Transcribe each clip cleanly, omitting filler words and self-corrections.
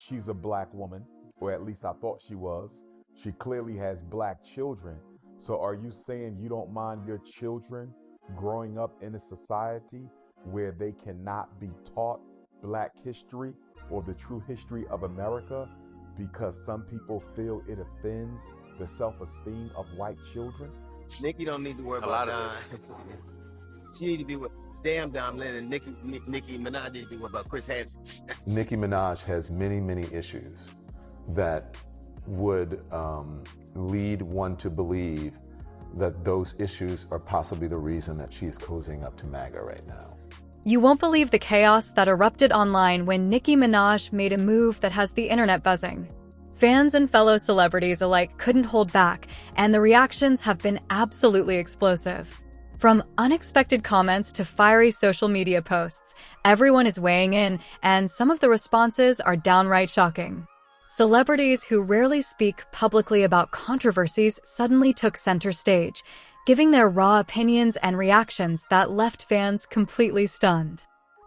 she's a black woman, or at least I thought she was. She clearly has black children. So are you saying you don't mind your children growing up in a society where they cannot be taught black history or the true history of America because some people feel it offends the self-esteem of white children? Nicki don't need to worry A about lot of Don. this. She need to be with damn Don Lemon, and Nicki Minaj need to be worried about Chris Hansen. Nicki Minaj has many, many issues that would lead one to believe that those issues are possibly the reason that she's cozying up to MAGA right now. You won't believe the chaos that erupted online when Nicki Minaj made a move that has the internet buzzing. Fans and fellow celebrities alike couldn't hold back, and the reactions have been absolutely explosive. From unexpected comments to fiery social media posts, everyone is weighing in, and some of the responses are downright shocking. Celebrities who rarely speak publicly about controversies suddenly took center stage, giving their raw opinions and reactions that left fans completely stunned.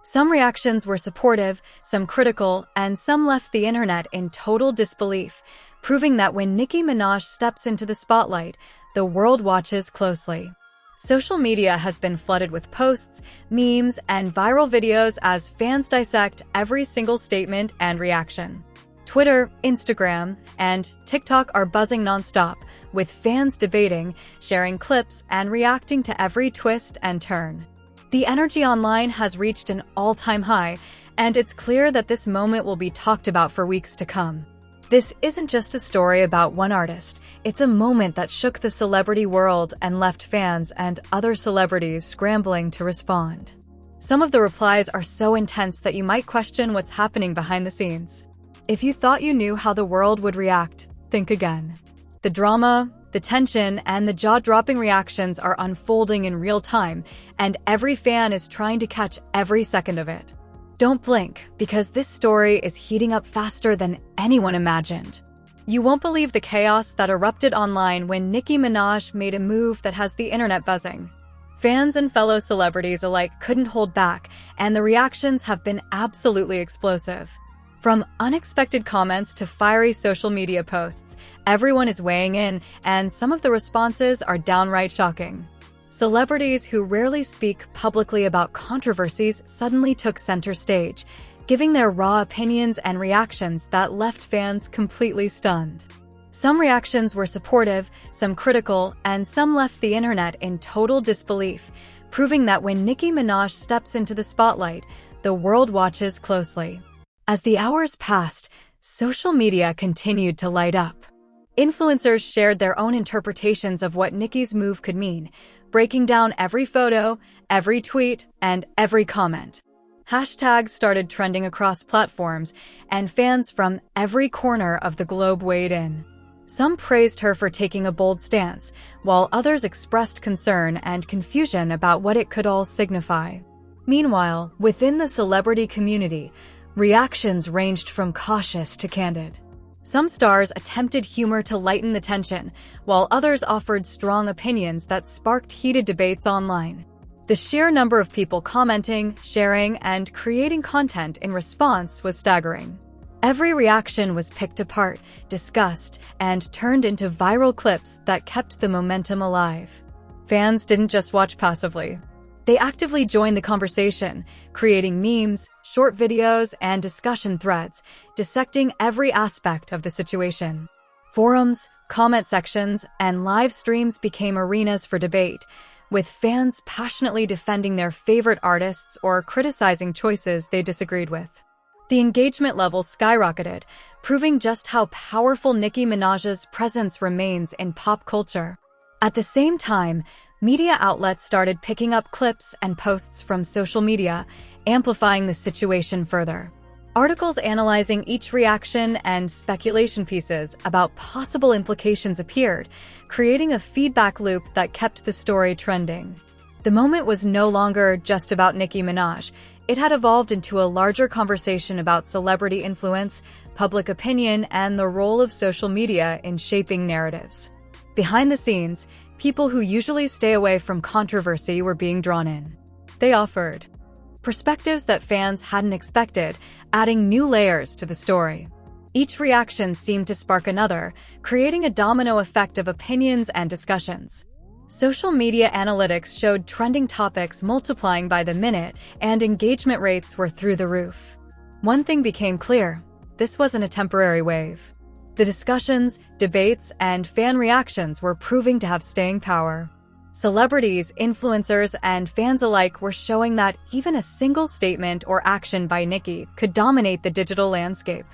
Some reactions were supportive, some critical, and some left the internet in total disbelief, proving that when Nicki Minaj steps into the spotlight, the world watches closely. Social media has been flooded with posts, memes, and viral videos as fans dissect every single statement and reaction. Twitter, Instagram, and TikTok are buzzing nonstop, with fans debating, sharing clips, and reacting to every twist and turn. The energy online has reached an all-time high, and it's clear that this moment will be talked about for weeks to come. This isn't just a story about one artist, it's a moment that shook the celebrity world and left fans and other celebrities scrambling to respond. Some of the replies are so intense that you might question what's happening behind the scenes. If you thought you knew how the world would react, think again. The drama, the tension, and the jaw-dropping reactions are unfolding in real time, and every fan is trying to catch every second of it. Don't blink, because this story is heating up faster than anyone imagined. You won't believe the chaos that erupted online when Nicki Minaj made a move that has the internet buzzing. Fans and fellow celebrities alike couldn't hold back, and the reactions have been absolutely explosive. From unexpected comments to fiery social media posts, everyone is weighing in, and some of the responses are downright shocking. Celebrities who rarely speak publicly about controversies suddenly took center stage, giving their raw opinions and reactions that left fans completely stunned. Some reactions were supportive, some critical, and some left the internet in total disbelief, proving that when Nicki Minaj steps into the spotlight, the world watches closely. As the hours passed, social media continued to light up. Influencers shared their own interpretations of what Nicki's move could mean, breaking down every photo, every tweet, and every comment. Hashtags started trending across platforms, and fans from every corner of the globe weighed in. Some praised her for taking a bold stance, while others expressed concern and confusion about what it could all signify. Meanwhile, within the celebrity community, reactions ranged from cautious to candid. Some stars attempted humor to lighten the tension, while others offered strong opinions that sparked heated debates online. The sheer number of people commenting, sharing, and creating content in response was staggering. Every reaction was picked apart, discussed, and turned into viral clips that kept the momentum alive. Fans didn't just watch passively. They actively joined the conversation, creating memes, short videos, and discussion threads, dissecting every aspect of the situation. Forums, comment sections, and live streams became arenas for debate, with fans passionately defending their favorite artists or criticizing choices they disagreed with. The engagement levels skyrocketed, proving just how powerful Nicki Minaj's presence remains in pop culture. At the same time, media outlets started picking up clips and posts from social media, amplifying the situation further. Articles analyzing each reaction and speculation pieces about possible implications appeared, creating a feedback loop that kept the story trending. The moment was no longer just about Nicki Minaj. It had evolved into a larger conversation about celebrity influence, public opinion, and the role of social media in shaping narratives. Behind the scenes, people who usually stay away from controversy were being drawn in. They offered perspectives that fans hadn't expected, adding new layers to the story. Each reaction seemed to spark another, creating a domino effect of opinions and discussions. Social media analytics showed trending topics multiplying by the minute, and engagement rates were through the roof. One thing became clear: this wasn't a temporary wave. The discussions, debates, and fan reactions were proving to have staying power. Celebrities, influencers, and fans alike were showing that even a single statement or action by Nicki could dominate the digital landscape.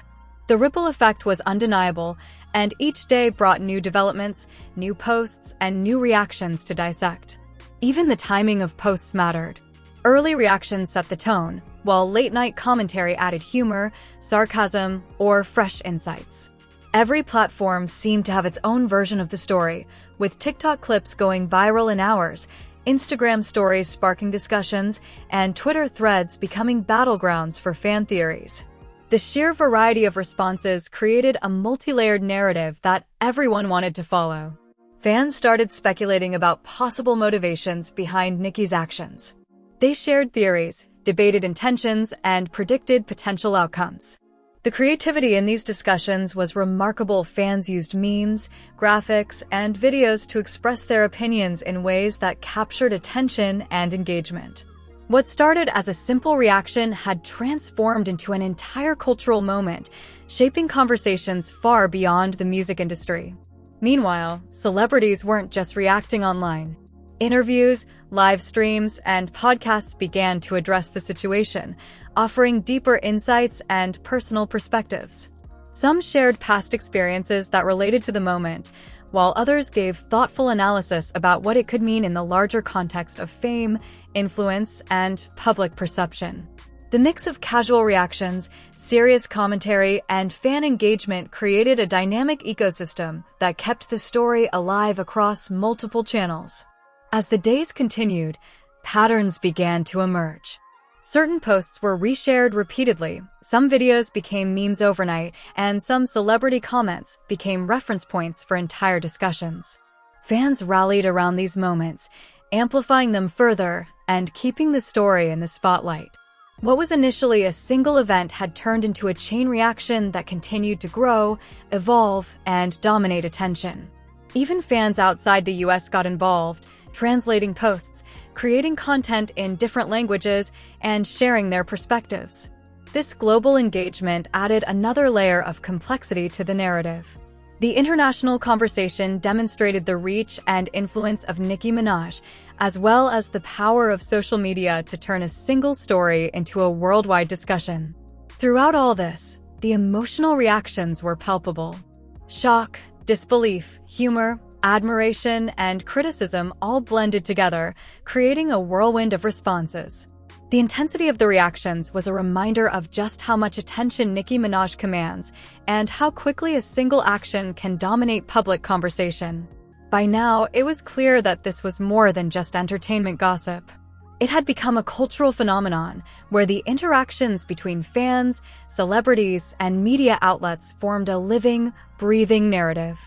The ripple effect was undeniable, and each day brought new developments, new posts, and new reactions to dissect. Even the timing of posts mattered. Early reactions set the tone, while late-night commentary added humor, sarcasm, or fresh insights. Every platform seemed to have its own version of the story, with TikTok clips going viral in hours, Instagram stories sparking discussions, and Twitter threads becoming battlegrounds for fan theories. The sheer variety of responses created a multi-layered narrative that everyone wanted to follow. Fans started speculating about possible motivations behind Nicki's actions. They shared theories, debated intentions, and predicted potential outcomes. The creativity in these discussions was remarkable. Fans used memes, graphics, and videos to express their opinions in ways that captured attention and engagement. What started as a simple reaction had transformed into an entire cultural moment, shaping conversations far beyond the music industry. Meanwhile, celebrities weren't just reacting online. Interviews, live streams, and podcasts began to address the situation, offering deeper insights and personal perspectives. Some shared past experiences that related to the moment, while others gave thoughtful analysis about what it could mean in the larger context of fame, influence, and public perception. The mix of casual reactions, serious commentary, and fan engagement created a dynamic ecosystem that kept the story alive across multiple channels. As the days continued, patterns began to emerge. Certain posts were reshared repeatedly, some videos became memes overnight, and some celebrity comments became reference points for entire discussions. Fans rallied around these moments, amplifying them further and keeping the story in the spotlight. What was initially a single event had turned into a chain reaction that continued to grow, evolve, and dominate attention. Even fans outside the US got involved, translating posts, creating content in different languages, and sharing their perspectives. This global engagement added another layer of complexity to the narrative. The international conversation demonstrated the reach and influence of Nicki Minaj, as well as the power of social media to turn a single story into a worldwide discussion. Throughout all this, the emotional reactions were palpable. Shock, disbelief, humor, admiration, and criticism all blended together, creating a whirlwind of responses. The intensity of the reactions was a reminder of just how much attention Nicki Minaj commands and how quickly a single action can dominate public conversation. By now, it was clear that this was more than just entertainment gossip. It had become a cultural phenomenon where the interactions between fans, celebrities, and media outlets formed a living, breathing narrative.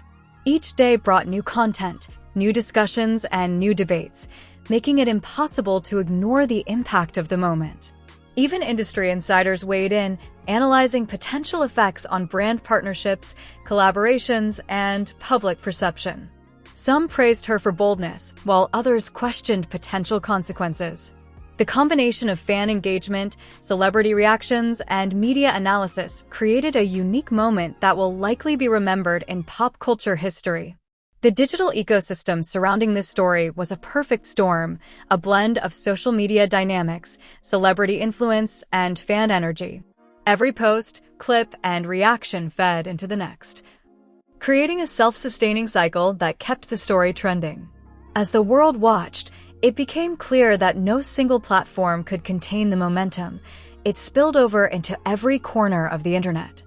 Each day brought new content, new discussions, and new debates, making it impossible to ignore the impact of the moment. Even industry insiders weighed in, analyzing potential effects on brand partnerships, collaborations, and public perception. Some praised her for boldness, while others questioned potential consequences. The combination of fan engagement, celebrity reactions, and media analysis created a unique moment that will likely be remembered in pop culture history. The digital ecosystem surrounding this story was a perfect storm, a blend of social media dynamics, celebrity influence, and fan energy. Every post, clip, and reaction fed into the next, creating a self-sustaining cycle that kept the story trending. As the world watched, it became clear that no single platform could contain the momentum. It spilled over into every corner of the internet.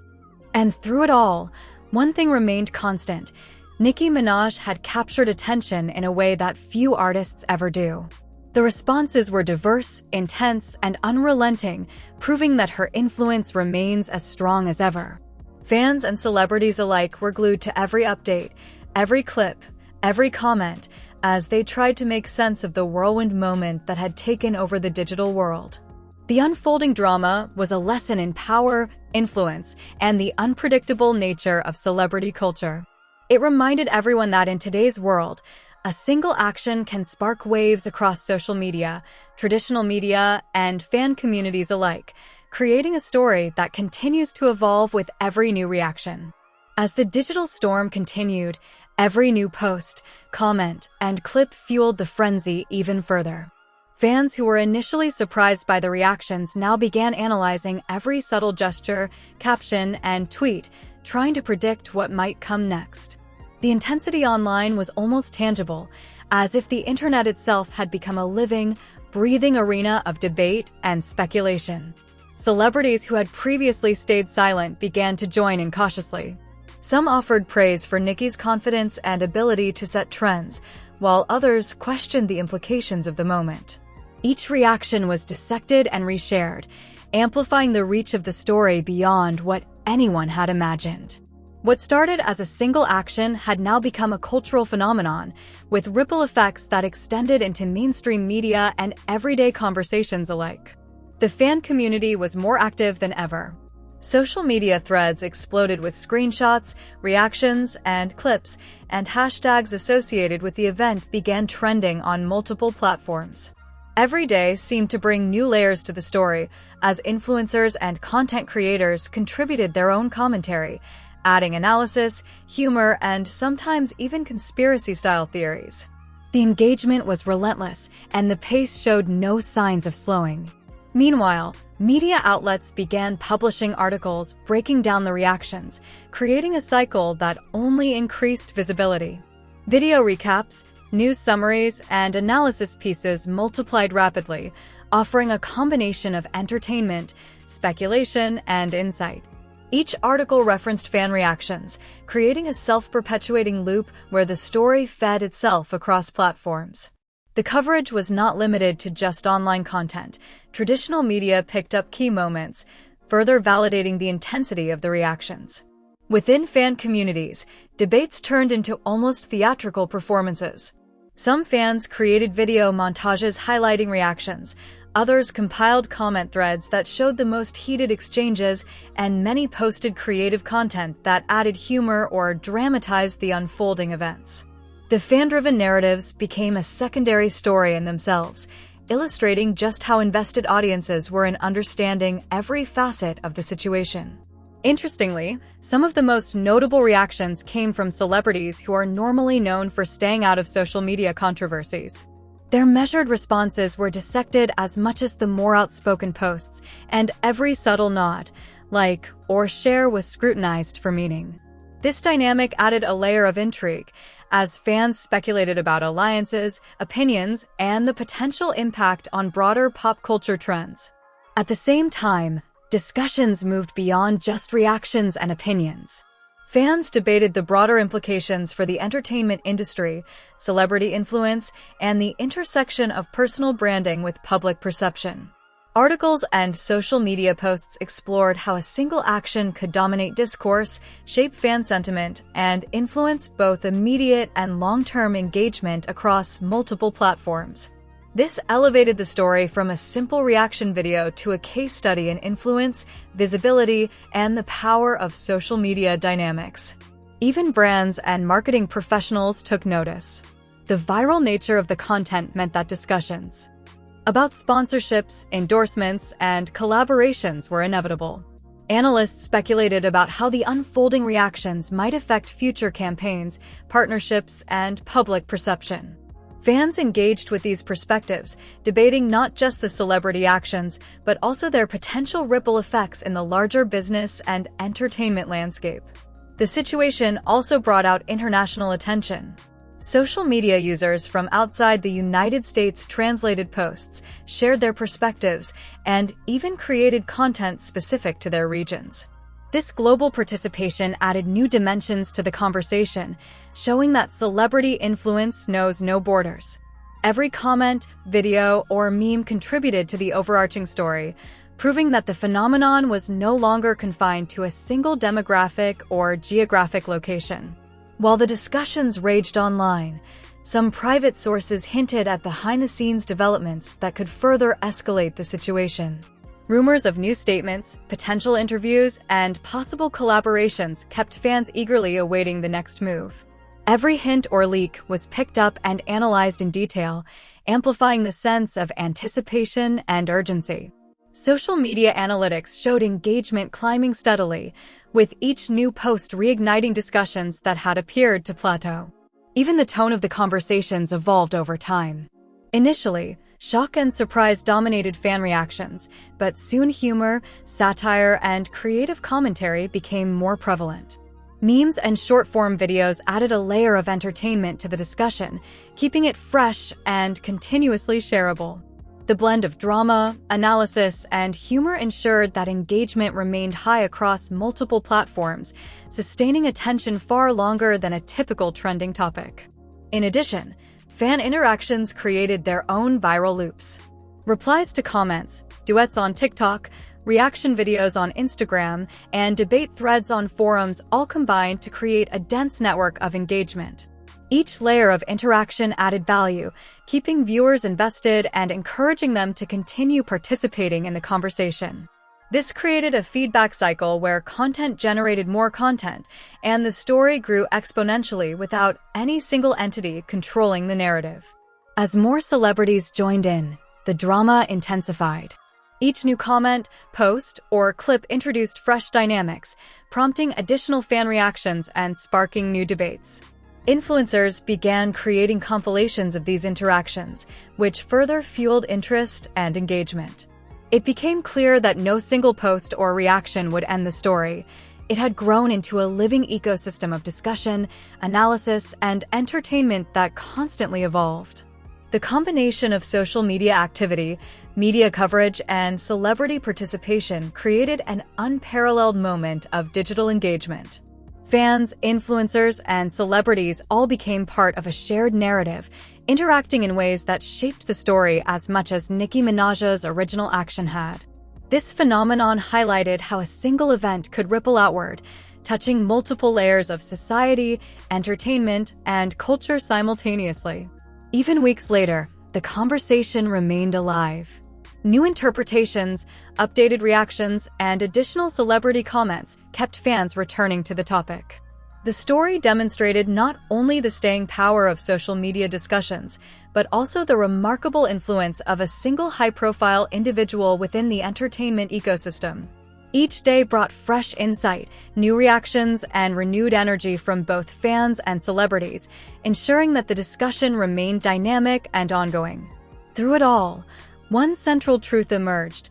And through it all, one thing remained constant: Nicki Minaj had captured attention in a way that few artists ever do. The responses were diverse, intense, and unrelenting, proving that her influence remains as strong as ever. Fans and celebrities alike were glued to every update, every clip, every comment, as they tried to make sense of the whirlwind moment that had taken over the digital world. The unfolding drama was a lesson in power, influence, and the unpredictable nature of celebrity culture. It reminded everyone that in today's world, a single action can spark waves across social media, traditional media, and fan communities alike, creating a story that continues to evolve with every new reaction. As the digital storm continued, every new post, comment, and clip fueled the frenzy even further. Fans who were initially surprised by the reactions now began analyzing every subtle gesture, caption, and tweet, trying to predict what might come next. The intensity online was almost tangible, as if the internet itself had become a living, breathing arena of debate and speculation. Celebrities who had previously stayed silent began to join in cautiously. Some offered praise for Nicki's confidence and ability to set trends, while others questioned the implications of the moment. Each reaction was dissected and reshared, amplifying the reach of the story beyond what anyone had imagined. What started as a single action had now become a cultural phenomenon, with ripple effects that extended into mainstream media and everyday conversations alike. The fan community was more active than ever. Social media threads exploded with screenshots, reactions, and clips, and hashtags associated with the event began trending on multiple platforms. Every day seemed to bring new layers to the story, as influencers and content creators contributed their own commentary, adding analysis, humor, and sometimes even conspiracy-style theories. The engagement was relentless, and the pace showed no signs of slowing. Meanwhile, media outlets began publishing articles breaking down the reactions, creating a cycle that only increased visibility. Video recaps, news summaries, and analysis pieces multiplied rapidly, offering a combination of entertainment, speculation, and insight. Each article referenced fan reactions, creating a self-perpetuating loop where the story fed itself across platforms. The coverage was not limited to just online content. Traditional media picked up key moments, further validating the intensity of the reactions. Within fan communities, debates turned into almost theatrical performances. Some fans created video montages highlighting reactions, others compiled comment threads that showed the most heated exchanges, and many posted creative content that added humor or dramatized the unfolding events. The fan-driven narratives became a secondary story in themselves, illustrating just how invested audiences were in understanding every facet of the situation. Interestingly, some of the most notable reactions came from celebrities who are normally known for staying out of social media controversies. Their measured responses were dissected as much as the more outspoken posts, and every subtle nod, like, or share was scrutinized for meaning. This dynamic added a layer of intrigue, as fans speculated about alliances, opinions, and the potential impact on broader pop culture trends. At the same time, discussions moved beyond just reactions and opinions. Fans debated the broader implications for the entertainment industry, celebrity influence, and the intersection of personal branding with public perception. Articles and social media posts explored how a single action could dominate discourse, shape fan sentiment, and influence both immediate and long-term engagement across multiple platforms. This elevated the story from a simple reaction video to a case study in influence, visibility, and the power of social media dynamics. Even brands and marketing professionals took notice. The viral nature of the content meant that discussions about sponsorships, endorsements, and collaborations were inevitable. Analysts speculated about how the unfolding reactions might affect future campaigns, partnerships, and public perception. Fans engaged with these perspectives, debating not just the celebrity actions, but also their potential ripple effects in the larger business and entertainment landscape. The situation also brought out international attention. Social media users from outside the United States translated posts, shared their perspectives, and even created content specific to their regions. This global participation added new dimensions to the conversation, showing that celebrity influence knows no borders. Every comment, video, or meme contributed to the overarching story, proving that the phenomenon was no longer confined to a single demographic or geographic location. While the discussions raged online, some private sources hinted at behind-the-scenes developments that could further escalate the situation. Rumors of new statements, potential interviews, and possible collaborations kept fans eagerly awaiting the next move. Every hint or leak was picked up and analyzed in detail, amplifying the sense of anticipation and urgency. Social media analytics showed engagement climbing steadily, with each new post reigniting discussions that had appeared to plateau. Even the tone of the conversations evolved over time. Initially, shock and surprise dominated fan reactions, but soon humor, satire, and creative commentary became more prevalent. Memes and short-form videos added a layer of entertainment to the discussion, keeping it fresh and continuously shareable. The blend of drama, analysis, and humor ensured that engagement remained high across multiple platforms, sustaining attention far longer than a typical trending topic. In addition, fan interactions created their own viral loops. Replies to comments, duets on TikTok, reaction videos on Instagram, and debate threads on forums all combined to create a dense network of engagement. Each layer of interaction added value, keeping viewers invested and encouraging them to continue participating in the conversation. This created a feedback cycle where content generated more content, and the story grew exponentially without any single entity controlling the narrative. As more celebrities joined in, the drama intensified. Each new comment, post, or clip introduced fresh dynamics, prompting additional fan reactions and sparking new debates. Influencers began creating compilations of these interactions, which further fueled interest and engagement. It became clear that no single post or reaction would end the story. It had grown into a living ecosystem of discussion, analysis, and entertainment that constantly evolved. The combination of social media activity, media coverage, and celebrity participation created an unparalleled moment of digital engagement. Fans, influencers, and celebrities all became part of a shared narrative, interacting in ways that shaped the story as much as Nicki Minaj's original action had. This phenomenon highlighted how a single event could ripple outward, touching multiple layers of society, entertainment, and culture simultaneously. Even weeks later, the conversation remained alive. New interpretations, updated reactions, and additional celebrity comments kept fans returning to the topic. The story demonstrated not only the staying power of social media discussions, but also the remarkable influence of a single high-profile individual within the entertainment ecosystem. Each day brought fresh insight, new reactions, and renewed energy from both fans and celebrities, ensuring that the discussion remained dynamic and ongoing. Through it all, one central truth emerged.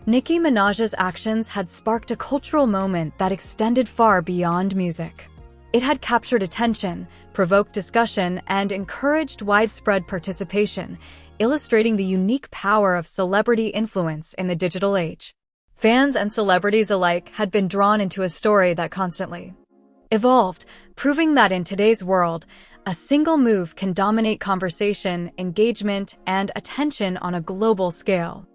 Nicki Minaj's actions had sparked a cultural moment that extended far beyond music. It had captured attention, provoked discussion, and encouraged widespread participation, illustrating the unique power of celebrity influence in the digital age. Fans and celebrities alike had been drawn into a story that constantly evolved, proving that in today's world, a single move can dominate conversation, engagement, and attention on a global scale.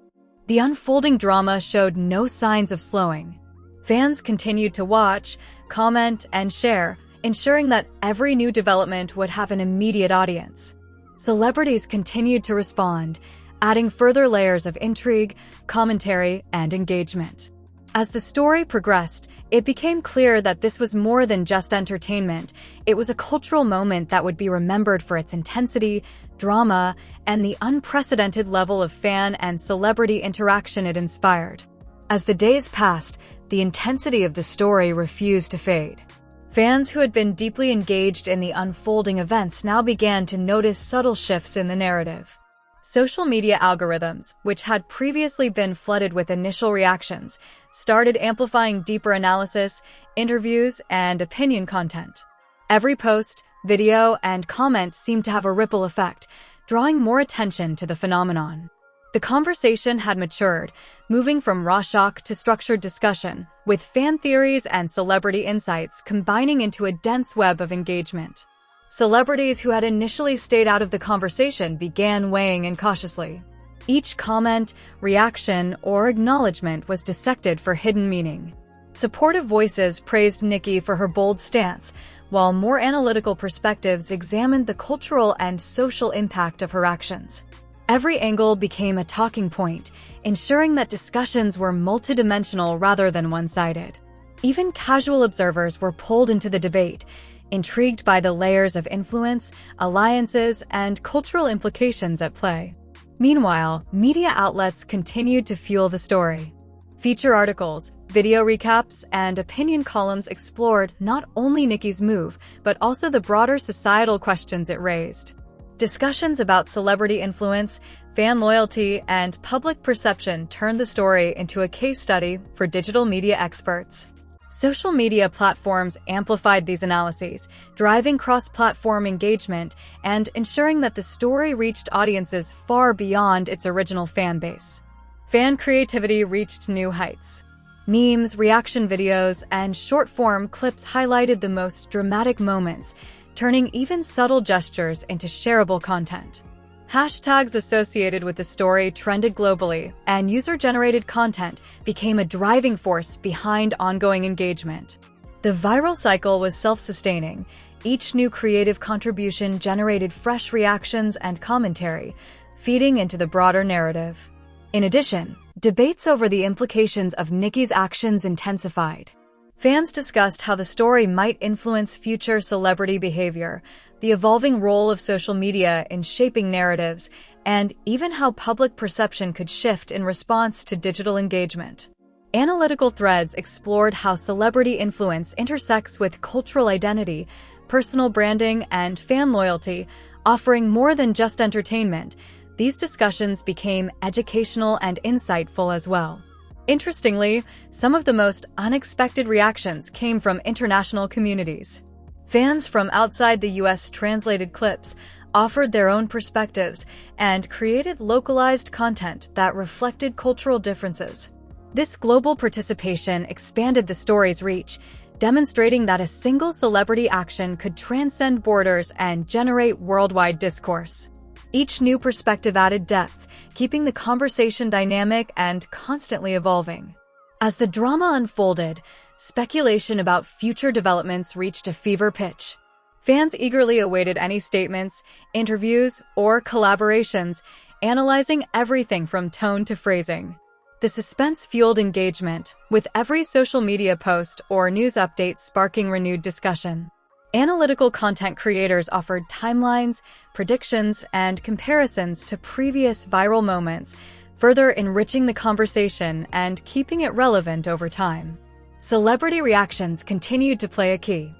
The unfolding drama showed no signs of slowing. Fans continued to watch, comment, and share, ensuring that every new development would have an immediate audience. Celebrities continued to respond, adding further layers of intrigue, commentary, and engagement. As the story progressed, it became clear that this was more than just entertainment. It was a cultural moment that would be remembered for its intensity, drama, and the unprecedented level of fan and celebrity interaction it inspired. As the days passed, the intensity of the story refused to fade. Fans who had been deeply engaged in the unfolding events now began to notice subtle shifts in the narrative. Social media algorithms, which had previously been flooded with initial reactions, started amplifying deeper analysis, interviews, and opinion content. Every post, video, and comment seemed to have a ripple effect, drawing more attention to the phenomenon. The conversation had matured, moving from raw shock to structured discussion, with fan theories and celebrity insights combining into a dense web of engagement. Celebrities who had initially stayed out of the conversation began weighing in cautiously. Each comment, reaction, or acknowledgement was dissected for hidden meaning. Supportive voices praised Nicki for her bold stance, while more analytical perspectives examined the cultural and social impact of her actions. Every angle became a talking point, ensuring that discussions were multidimensional rather than one-sided. Even casual observers were pulled into the debate, intrigued by the layers of influence, alliances, and cultural implications at play. Meanwhile, media outlets continued to fuel the story. Feature articles, video recaps, and opinion columns explored not only Nicki's move, but also the broader societal questions it raised. Discussions about celebrity influence, fan loyalty, and public perception turned the story into a case study for digital media experts. Social media platforms amplified these analyses, driving cross-platform engagement and ensuring that the story reached audiences far beyond its original fan base. Fan creativity reached new heights. Memes, reaction videos, and short-form clips highlighted the most dramatic moments, turning even subtle gestures into shareable content. Hashtags associated with the story trended globally, and user-generated content became a driving force behind ongoing engagement. The viral cycle was self-sustaining. Each new creative contribution generated fresh reactions and commentary, feeding into the broader narrative. In addition, debates over the implications of Nicki's actions intensified. Fans discussed how the story might influence future celebrity behavior, the evolving role of social media in shaping narratives, and even how public perception could shift in response to digital engagement. Analytical threads explored how celebrity influence intersects with cultural identity, personal branding, and fan loyalty, offering more than just entertainment. These discussions became educational and insightful as well. Interestingly, some of the most unexpected reactions came from international communities. Fans from outside the US translated clips, offered their own perspectives, and created localized content that reflected cultural differences. This global participation expanded the story's reach, demonstrating that a single celebrity action could transcend borders and generate worldwide discourse. Each new perspective added depth, keeping the conversation dynamic and constantly evolving. As the drama unfolded, speculation about future developments reached a fever pitch. Fans eagerly awaited any statements, interviews, or collaborations, analyzing everything from tone to phrasing. The suspense fueled engagement, with every social media post or news update sparking renewed discussion. Analytical content creators offered timelines, predictions, and comparisons to previous viral moments, further enriching the conversation and keeping it relevant over time. Celebrity reactions continued to play a key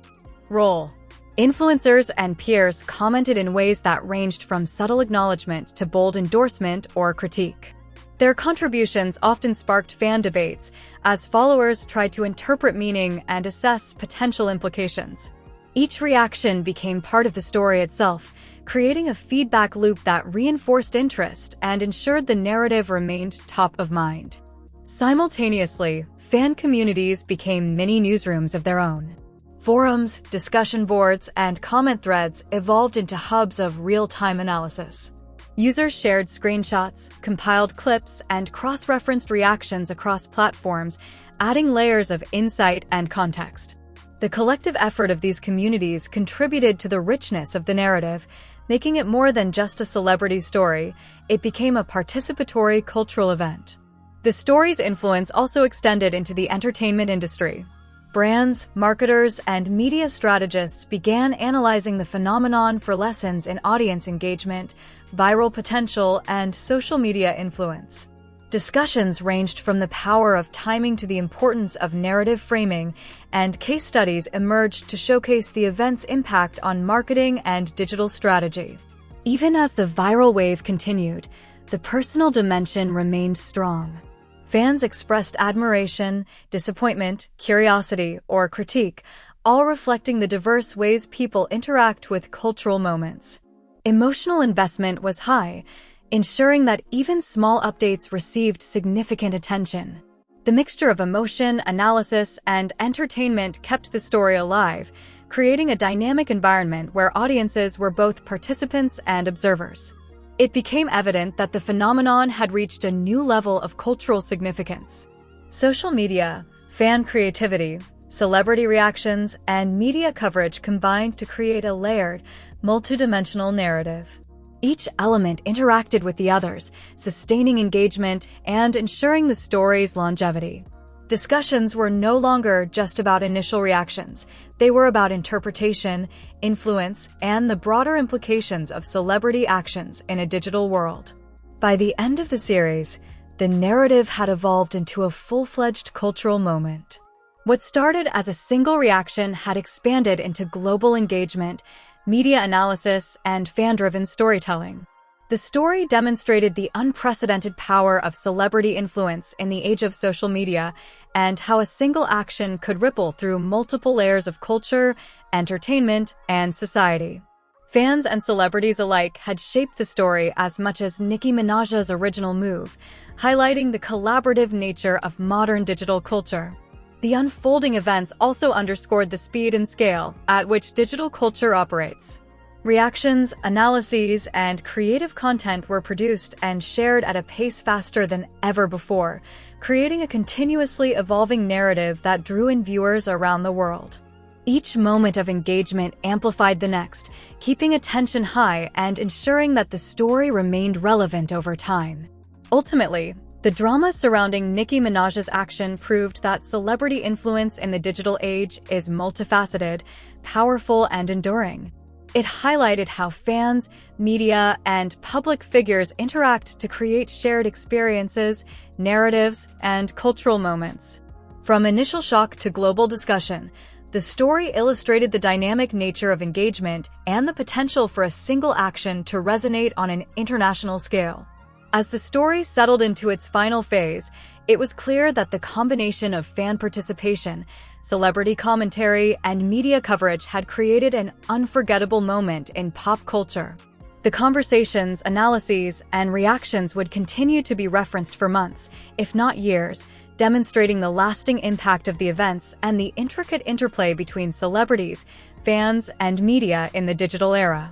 role. Influencers and peers commented in ways that ranged from subtle acknowledgement to bold endorsement or critique. Their contributions often sparked fan debates as followers tried to interpret meaning and assess potential implications. Each reaction became part of the story itself, creating a feedback loop that reinforced interest and ensured the narrative remained top of mind. Simultaneously, fan communities became mini newsrooms of their own. Forums, discussion boards, and comment threads evolved into hubs of real-time analysis. Users shared screenshots, compiled clips, and cross-referenced reactions across platforms, adding layers of insight and context. The collective effort of these communities contributed to the richness of the narrative, making it more than just a celebrity story. It became a participatory cultural event. The story's influence also extended into the entertainment industry. Brands, marketers, and media strategists began analyzing the phenomenon for lessons in audience engagement, viral potential, and social media influence. Discussions ranged from the power of timing to the importance of narrative framing, and case studies emerged to showcase the event's impact on marketing and digital strategy. Even as the viral wave continued, the personal dimension remained strong. Fans expressed admiration, disappointment, curiosity, or critique, all reflecting the diverse ways people interact with cultural moments. Emotional investment was high, ensuring that even small updates received significant attention. The mixture of emotion, analysis, and entertainment kept the story alive, creating a dynamic environment where audiences were both participants and observers. It became evident that the phenomenon had reached a new level of cultural significance. Social media, fan creativity, celebrity reactions, and media coverage combined to create a layered, multidimensional narrative. Each element interacted with the others, sustaining engagement and ensuring the story's longevity. Discussions were no longer just about initial reactions. They were about interpretation, influence, and the broader implications of celebrity actions in a digital world. By the end of the series, the narrative had evolved into a full-fledged cultural moment. What started as a single reaction had expanded into global engagement, media analysis, and fan-driven storytelling. The story demonstrated the unprecedented power of celebrity influence in the age of social media and how a single action could ripple through multiple layers of culture, entertainment, and society. Fans and celebrities alike had shaped the story as much as Nicki Minaj's original move, highlighting the collaborative nature of modern digital culture. The unfolding events also underscored the speed and scale at which digital culture operates. Reactions, analyses, and creative content were produced and shared at a pace faster than ever before, creating a continuously evolving narrative that drew in viewers around the world. Each moment of engagement amplified the next, keeping attention high and ensuring that the story remained relevant over time. Ultimately, the drama surrounding Nicki Minaj's action proved that celebrity influence in the digital age is multifaceted, powerful, and enduring. It highlighted how fans, media, and public figures interact to create shared experiences, narratives, and cultural moments. From initial shock to global discussion, the story illustrated the dynamic nature of engagement and the potential for a single action to resonate on an international scale. As the story settled into its final phase, it was clear that the combination of fan participation, celebrity commentary, and media coverage had created an unforgettable moment in pop culture. The conversations, analyses, and reactions would continue to be referenced for months, if not years, demonstrating the lasting impact of the events and the intricate interplay between celebrities, fans, and media in the digital era.